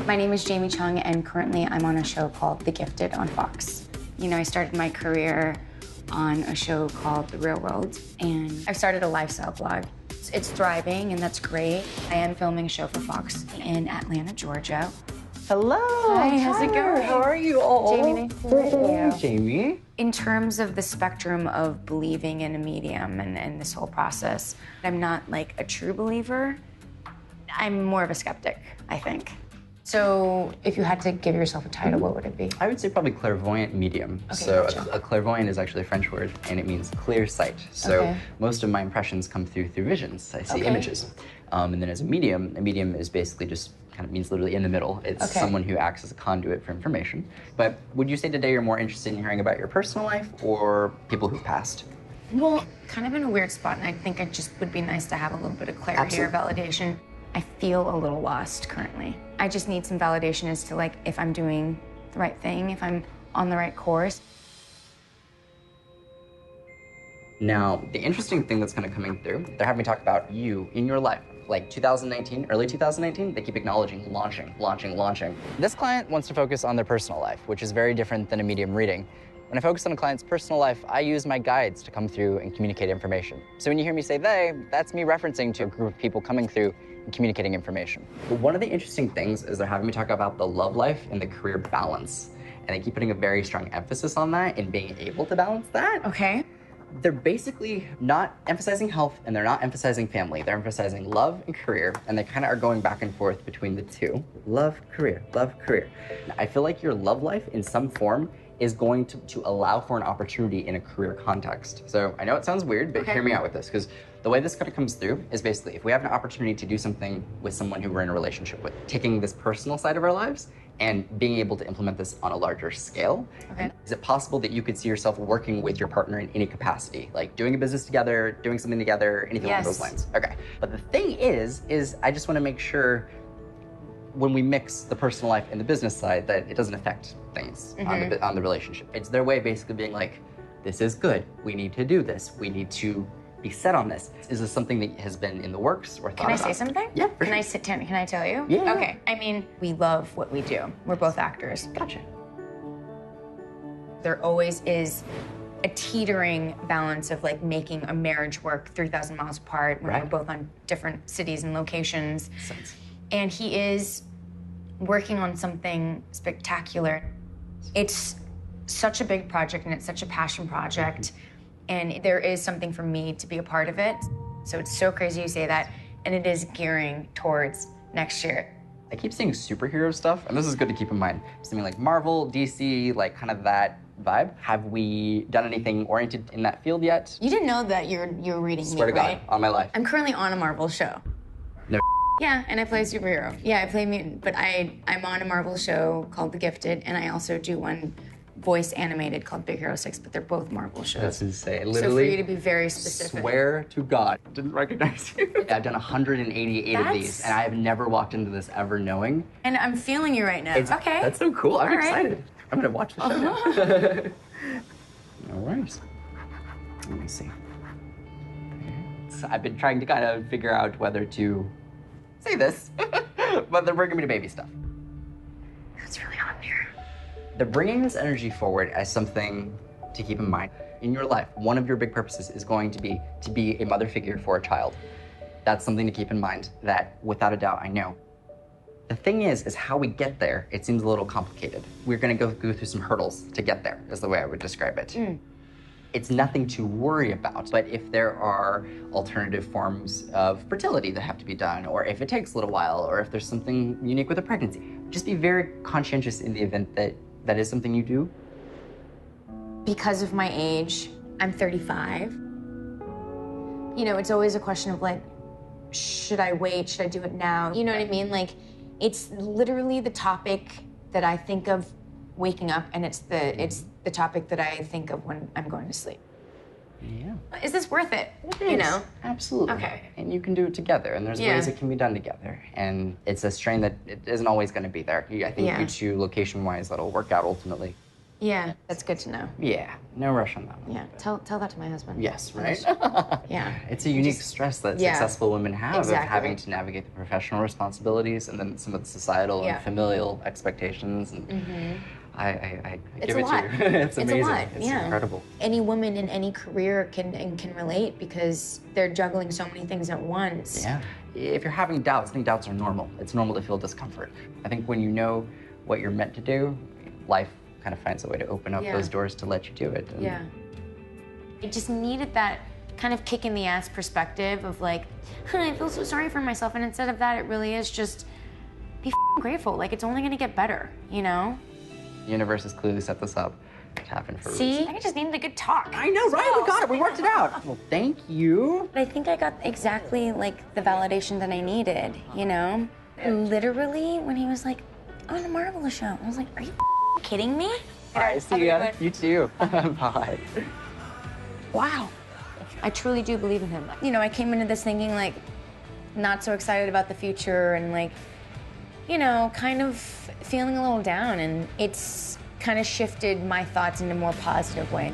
My name is Jamie Chung, and currently I'm on a show called The Gifted on Fox. You know, I started my career on a show called The Real World, and I've started a lifestyle blog. It's thriving, and that's great. I am filming a show for Fox in Atlanta, Georgia. Hello. Hi, how's it going? How are you all? Jamie, nice to meet you. Jamie. In terms of the spectrum of believing in a medium and this whole process, I'm not like a true believer. I'm more of a skeptic, I think. So if you had to give yourself a title, what would it be? I would say probably clairvoyant medium. Okay, so gotcha. a clairvoyant is actually a French word, and it means clear sight. So Okay. most of my impressions come through visions. I see Okay. images. And then as a medium is basically just kind of means literally in the middle. It's Okay. someone who acts as a conduit for information. But would you say today you're more interested in hearing about your personal life or people who've passed? Well, kind of in a weird spot, and I think it just would be nice to have a little bit of clarity or validation. I feel a little lost currently. I just need some validation as to like if I'm doing the right thing, if I'm on the right course. Now, the interesting thing that's kind of coming through, they're having me talk about you in your life. Like 2019, early 2019, they keep acknowledging launching. This client wants to focus on their personal life, which is very different than a medium reading. When I focus on a client's personal life, I use my guides to come through and communicate information. So when you hear me say they, that's me referencing to a group of people coming through and communicating information. But one of the interesting things is they're having me talk about the love life and the career balance. And they keep putting a very strong emphasis on that and being able to balance that. Okay. They're basically not emphasizing health and they're not emphasizing family. They're emphasizing love and career, and they kind of are going back and forth between the two. Love, career, love, career. Now, I feel like your love life in some form is going to allow for an opportunity in a career context. So I know it sounds weird, but hear me out with this, because the way this kind of comes through is basically if we have an opportunity to do something with someone who we're in a relationship with, taking this personal side of our lives and being able to implement this on a larger scale. Okay. Is it possible that you could see yourself working with your partner in any capacity, like doing a business together, doing something together, anything along those lines? Okay. But the thing is I just want to make sure when we mix the personal life and the business side that it doesn't affect things on the relationship. It's their way of basically being like, this is good. We need to do this. We need to be set on this. Is this something that has been in the works or thought about? Can I say something? Yeah, for Can sure. I sit down? Can I tell you? Yeah. Okay. I mean, we love what we do. We're both actors. Gotcha. There always is a teetering balance of like making a marriage work 3,000 miles apart when we're both on different cities and locations. Sense. And he is working on something spectacular. It's such a big project and it's such a passion project. And there is something for me to be a part of it. So it's so crazy you say that. And it is gearing towards next year. I keep seeing superhero stuff, and this is good to keep in mind. Something like Marvel, DC, like kind of that vibe. Have we done anything oriented in that field yet? You didn't know that you're reading Swear me, to God, right? on my life. I'm currently on a Marvel show. No. Yeah, and I play a superhero. Yeah, I play mutant, but I'm on a Marvel show called The Gifted, and I also do one voice animated called Big Hero 6, but they're both Marvel shows. That's insane. So Literally, for you to be very specific. swear to God, didn't recognize you. I've done 188 of these, and I have never walked into this ever knowing. And I'm feeling you right now. Okay. That's so cool. I'm All right. excited. I'm gonna watch the show now. All right. Let me see. So I've been trying to kind of figure out whether to say this, but they're bringing me to baby stuff. That's really on there. They're bringing this energy forward as something to keep in mind. In your life, one of your big purposes is going to be a mother figure for a child. That's something to keep in mind that, without a doubt, I know. The thing is how we get there, it seems a little complicated. We're gonna go through some hurdles to get there, is the way I would describe it. It's nothing to worry about, but if there are alternative forms of fertility that have to be done, or if it takes a little while, or if there's something unique with a pregnancy, just be very conscientious in the event that that is something you do. Because of my age, I'm 35. You know, it's always a question of like, should I wait? Should I do it now? You know what I mean? Like, it's literally the topic that I think of waking up, and it's the topic that I think of when I'm going to sleep. Yeah. Is this worth it? It You is. know? Absolutely. Okay. And you can do it together, and there's ways it can be done together. And it's a strain that it isn't always going to be there. I think due to location-wise, that'll work out ultimately. Yeah, that's good to know. Yeah, no rush on that one. Yeah, tell that to my husband. Yes, right? Yeah. It's a unique stress that successful women have of having right. to navigate the professional responsibilities and then some of the societal and familial expectations. And I give it to you. It's amazing. It's a lot. It's incredible. Any woman in any career can relate because they're juggling so many things at once. Yeah. If you're having doubts, I think doubts are normal. It's normal to feel discomfort. I think when you know what you're meant to do, life kind of finds a way to open up those doors to let you do it. And I just needed that kind of kick in the ass perspective of like, I feel so sorry for myself. And instead of that, it really is just be grateful. Like, it's only gonna get better, you know? The universe has clearly set this up to happen for a See? reason. I just needed a good talk. I know, right? We got it. We worked it out. Well, thank you. I think I got exactly like the validation that I needed, you know? Literally, when he was like, on a Marvelous show, I was like, are you kidding me? All right, see ya. You too. Bye. Wow. I truly do believe in him. You know, I came into this thinking like, not so excited about the future and like, you know, kind of feeling a little down, and it's kind of shifted my thoughts in a more positive way.